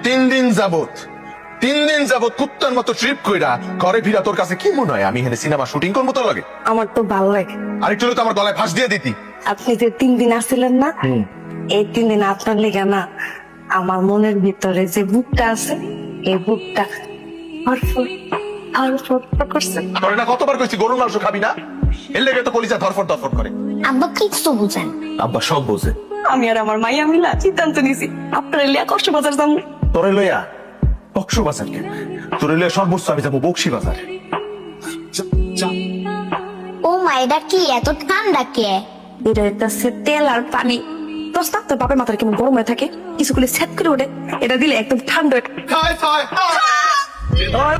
তিন দিন যাবত কুত্তার মতো ট্রিপ কইরা ঘরে ফিরা তোর কাছে কি মনে হয় আমি এখানে সিনেমা শুটিং করবো তোর লাগে? আমার তো ভালো লাগে। আরেকটু হলে তো আমার গলায় ফাঁস দিয়ে দিতি। আপনি যে 3 দিন আসছিলেন না, এই 3 দিন আপনার লেগে না আমার মনের ভিতরে যে বুকটা আছে, এই বুকটা করছে। তোর না কতবার কইছি গরুর মাংস খাবি না, এর লেগে তো কলিজা ধরফর করে। আব্বা কিছু বুঝেন। আব্বা সব বোঝে। আমি আর আমার মাইয়া মিলা সিদ্ধান্ত নিছি আপনার লিয়া কক্সবাজার যাবো। তোরে লইয়া কক্সবাজার কেন? তোরে লইয়া সর্বোচ্চ আমি যাবো বকশীবাজার। ও মা, এটা কি এত ঠান্ডা কে? এটা হইতাছে তেল আর পানি। প্রস্তাব তোর বাপের মাথার কেমন গরম হয়ে থাকে, কিছু করলে সেট করে ওঠে, এটা দিলে একদম ঠান্ডা।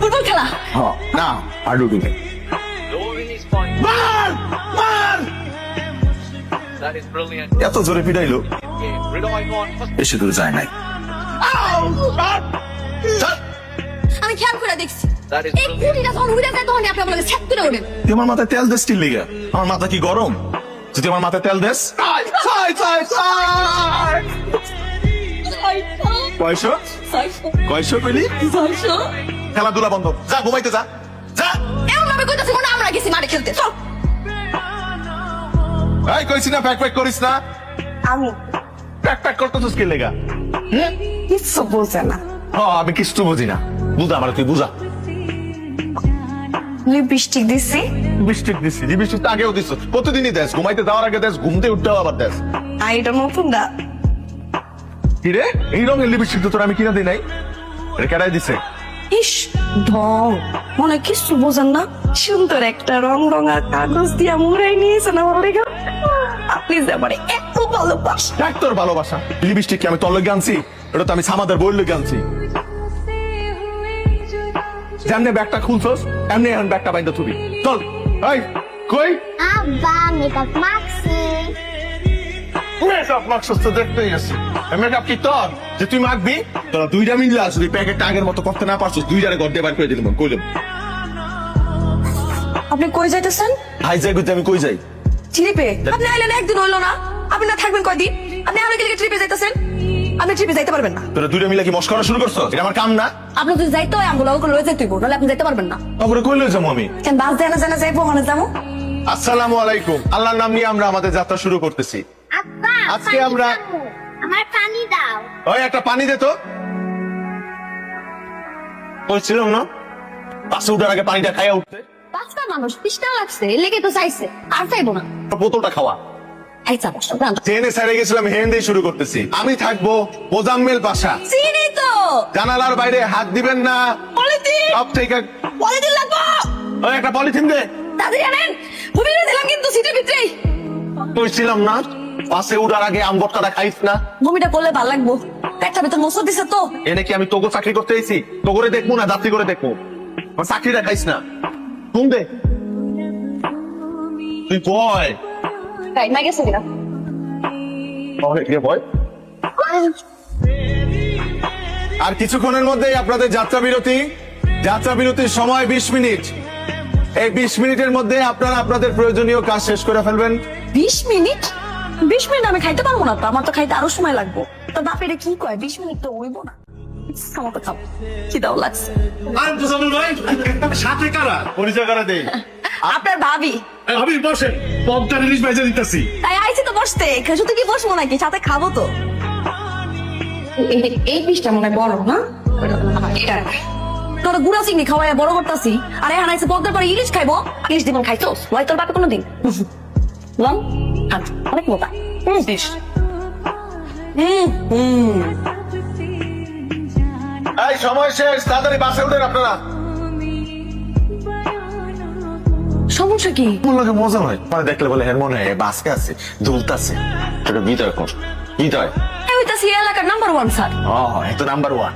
ফুটবল খেলা না আর ডুবি নেই। এত জোরে পিটাইলো, বেশি দূরে যায় নাই। আমি খেয়াল করে দেখছি এই কুড়িটা যখন উড়ে যায় তখন আপনি আপনাকে সেট করে ওঠেন। তুই আমার মাথায় তেল দেস কি লেগে? আমার মাথা কি গরম? যদি আমার মাথায় তেল দেস। কয়শো পেলি? খেলাধুলা বন্ধ, যা ঘুমাইতে যা। এমন ভাবে কইতাছি মনে হয় আমরা গেছি মাঠে খেলতে। চল। এই কইছি না প্যাক করিস না। আমি প্যাক করতেছিস কি লেগা? কিচ্ছু বলছে না। আমি কিছু বুঝি না। বুঝা আমার, তুই বুঝা। লিপস্টিক দিছি, লিপস্টিক দিছি, লিপস্টিক তো আগেও দিছ, প্রতিদিনই দেস, ঘুমাইতে যাওয়ার আগে দেস, ঘুমতে উঠতেও আবার দেস। আর এটা নতুন দা। কি রে, এই রঙের লিপস্টিক তো তোর আমি কিনা দিই নাই? এটা কেডাই দিছে? ইস ঢং, মনে কিছু বোঝেন না। সুন্দর একটা রং রঙা কাগজ দিয়া মুড়াই নিয়েছেন আমার লেগে। আপনি যে আমার এত ভালোবাসেন। দেখ তোর ভালোবাসা, লিপস্টিক কি আমি তোর লগে আনছি? এটা তো আমি সামাদের বইয়ের লগে আনছি। যেমনি ব্যাগটা খুলছস এমনি এখন ব্যাগটা বাইন্দা থুবি। চল। এই কই আব্বা মেকআপ মাখছি। মেকআপ মাখছস তো দেখতেই আছি। মেকআপ কি তোর যে তুই মাখবি? তোরা দুইটা মিললে আসবি, প্যাকেটটা আগের মতো করতে না পারছস, দুইটারে গড় দিয়ে বার করে দিলাম। কইলাম আপনি কই যাইতেছেন? হাই যাই করতে আমি কই যাই? ট্রিপে। আপনি আইলেন একদিন হইলো না, আপনি না থাকবেন কয়দিন? আপনি আরো গেলে ট্রিপে যাইতেছেন? আপনি ট্রিপে যাইতে পারবেন না। তোরা দুইটা মিলে কি মস্করা শুরু করছস? এটা আমার কাম না। আপনি যদি যাইতে হয় আমগুলো ওগুলো লয়ে যাইতে হইব, নাহলে আপনি যাইতে পারবেন না। তারপরে কই লই যাবো আমি? কেন বাস দেয় না জানা যাইবো, ওখানে যাবো। আসসালামু আলাইকুম। আল্লাহর নাম নিয়ে আমরা আমাদের যাত্রা শুরু করতেছি। আব্বা আজকে পানি আমরা- খাবো। আমার পানি দাও। ওই একটা পানি দে তো। বলছিলাম না পাশে উঠার আগে পানিটা খাইয়া উঠতে। বাচ্চা মানুষ তৃষ্ণা লাগছে, এর লেগে তো চাইছে, আর চাইবো না। বোতলটা খাওয়া। এই চা বসো, দাঁড়াও। ট্রেনে ছেড়ে গেছিলাম, হেন দিয়ে শুরু করতেছি। আমি থাকবো মোজাম্মেল পাশা। চিনি তো। জানালার বাইরে হাত দিবেন না। পলিথিন, সব থেকে পলিথিন লাগবো। ওই একটা পলিথিন দে। তাড়াতাড়ি আনেন, ভূমিরে দিলাম কিন্তু সিটের ভিতরেই। বলছিলাম না পাশে উঠার আগে আম ভর্তাটা খাইস না। ভূমিটা করলে ভালো লাগবো। একটা ভিতর মোসর দিছে তো। এনে কি আমি তোকে চাকরি করতে এসেছি? তো করে দেখবো না যাত্রী করে দেখবো? আমার চাকরিটা খাইস না। ঘুম দে তুই বয়। তাই না গেছে কিনা? বয়। আর কিছুক্ষণের মধ্যেই আপনাদের যাত্রা বিরতি। যাত্রা বিরতির সময় 20 মিনিট। এই 20 মিনিটের মধ্যে আপনারা আপনাদের প্রয়োজনীয় কাজ শেষ করে ফেলবেন। 20 মিনিট? 20 মিনিট আমি খাইতে পারবো না তো, আমার তো খাইতে আরো সময় লাগবো। তো বাপেরে কি কয় 20 মিনিট তো হইব না। আমার তো খাবো, কি দাও লাগছে। সাথে কারা পরিচয় করা দেই। আপনার ভাবি। আমি বসে পমটা রিলিজ বাইজে দিতেছি। তাই আইছি তো বসতে, শুধু কি বসবো নাকি, সাথে খাবো তো। এই পিসটা মনে হয় বড় না? এটা তোর গুড়া চিংড়ি খাওয়াই বড় করতেছি, আর এখন আইসে পদ্মার পরে ইলিশ খাইবো। ইলিশ দিবন খাইছো ওই তোর বাপে কোনোদিন বল? অনেক মোটা দিস। এই সময় শেষ, তাড়াতাড়ি বাসে উঠেন আপনারা। সমস্যা কি? মন লাগে মজা হয়, মানে দেখলে বলে হ্যাঁ মনে হয় বাসকে আছে দুলতাছে। এটা বিদয় কর, বিদয়। আমি তো এলাকার নাম্বার 1 স্যার। এত নাম্বার 1।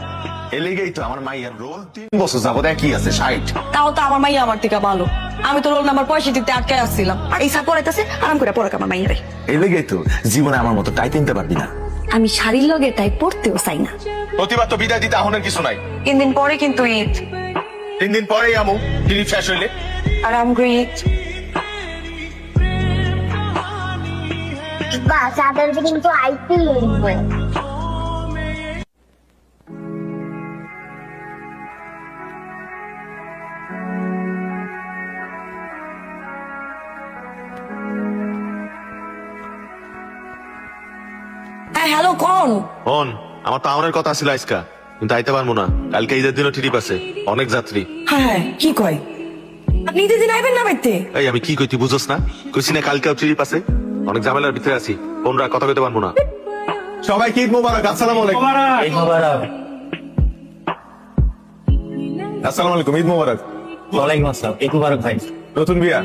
এলিগেই তো আমার মাইয়ের রোল 3 বছর যাবত একই আছে 60। তাও তো আমার মাইয়া আমার থেকে ভালো। আমি তো রোল নাম্বার 65 আটকে আসছিলাম, আর এই স্যার পড়াইতেছে আরাম করে পড়াক আমার মাইয়ারে। এলিগেই তো জীবনে আমার মতো টাই কিনতে পারবি না। আমি শাড়ির লগে তাই পড়তেও চাই না। প্রতিবার তো বিদায় দিতে আহনের কিছু নাই। 3 দিন পরে কিন্তু ঈদ। 3 দিন পরেই আমু ট্রিপ শেষ হইলে। আর আমগো ঈদ। বা চাঁদের কিন্তু আইপিএল লড়বে। হ্যালো কোন হন আমার তো আমার কথা ছিল আজকা, কিন্তু আইতে পারবো না। কালকে ঈদের দিনও ট্রিপ আছে, অনেক যাত্রী। হ্যাঁ কি কয় আপনি ঈদের দিন আইবেন না বাইতে? এই আমি কি কই তুই বুঝছ না? কইছি না কালকেও ট্রিপ আছে, অনেক ঝামেলার ভিতরে আছি, বোনরা কথা কইতে পারবো না। সবাইকে ঈদ মোবারক। আসসালামু আলাইকুম। আসসালামু আলাইকুম, ঈদ মোবারক। ওয়ালাইকুম আসসালাম। ঈদ মুবারক ভাই। নতুন বিয়া?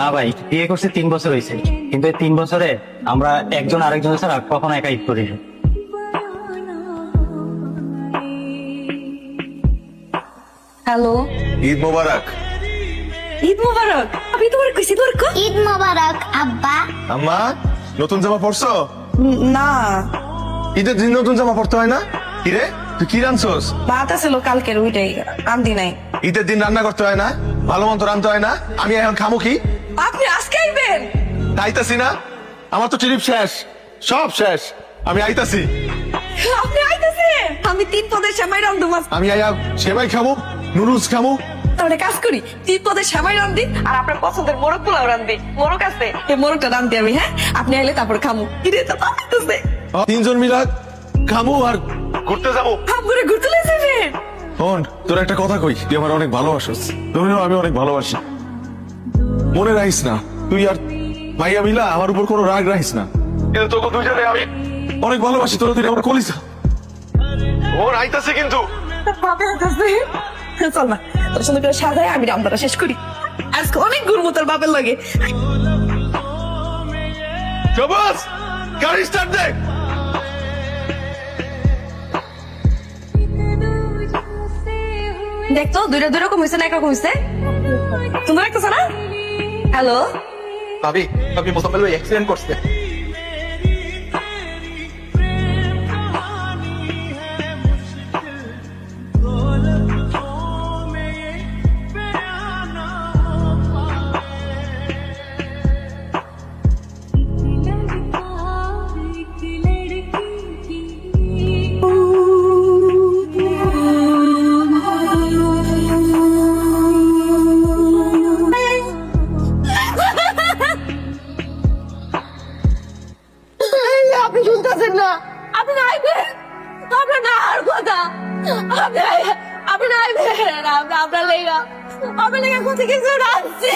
না ভাই, বিয়ে করছে 3 বছর হয়েছে, কিন্তু এই 3 বছরে আমরা একজন আরেকজনের ছাড়া কখনো একা ঈদ করি না। হ্যালো ঈদ মোবারক। ঈদ মোবারক। আমি তোমার কইছি তোর কো ঈদ মোবারক আব্বা। আম্মা নতুন জামা পরছো? না ঈদের দিন নতুন জামা পরতে হয় না? কি রে তুই কি রানছস? ভাত আছিল কালকের ওইটাই রান্ধি নাই। ঈদের দিন রান্না করতে হয় না? ভালো মন্দ রান্নতে হয় না? আমি এখন খামু কি? আপনি আজকে আইবেন? আইতাছি না, আমার তো ট্রিপ শেষ, সব শেষ, আমি আইতাছি। আপনি আইতেছেন? আমি 3 পদের সেমাই রান্ধু মাছ। আমি আয়া সেমাই খামু, নুডলস খামু। তাহলে কাজ করি 3 পদের সেমাই রান্ধি আর আপনার পছন্দের মোরগ পোলাও রান্ধি। মোরগ আছে, এই মোরগটা রান্ধি আমি। হ্যাঁ আপনি আইলে তারপর খামু। কিরে তো পাইতেছে 3 জন মিলা খামু আর ঘুরতে যাবো। আমগুরে ঘুরতে লই যাবেন? হন তোর একটা কথা কই, তুই আমার অনেক ভালোবাসিস, তুমিও আমি অনেক ভালোবাসি। মনে রাখিস না তুই আর ভাইয়া মিলা আমার উপর কোনো রাগ রাখিস না, কিন্তু তোকে দুইজনে আমি অনেক ভালোবাসি। তোরা তুই আমার কলিজা। ওর আইতাছে কিন্তু। বাপের কাছে চল না, তোর সঙ্গে করে সাজায় আমি রান্নাটা শেষ করি। আজকে অনেক ঘুরবো তোর বাপের লাগে। জবাস গাড়ি স্টার্ট দে। দেখতো দুইটা দুই রকম হয়েছে না একরকম হয়েছে? সুন্দর লাগতেছে না? হ্যালো ভাবি ভাবি মোসাম্মেল ভাই অ্যাক্সিডেন্ট করছে। আপনি শুনতেছেন না? আপনি না আইবেন? আপনার না আর কথা আপনি না আইবেন? আপনার লেগা কোথা কিছু রাখছি।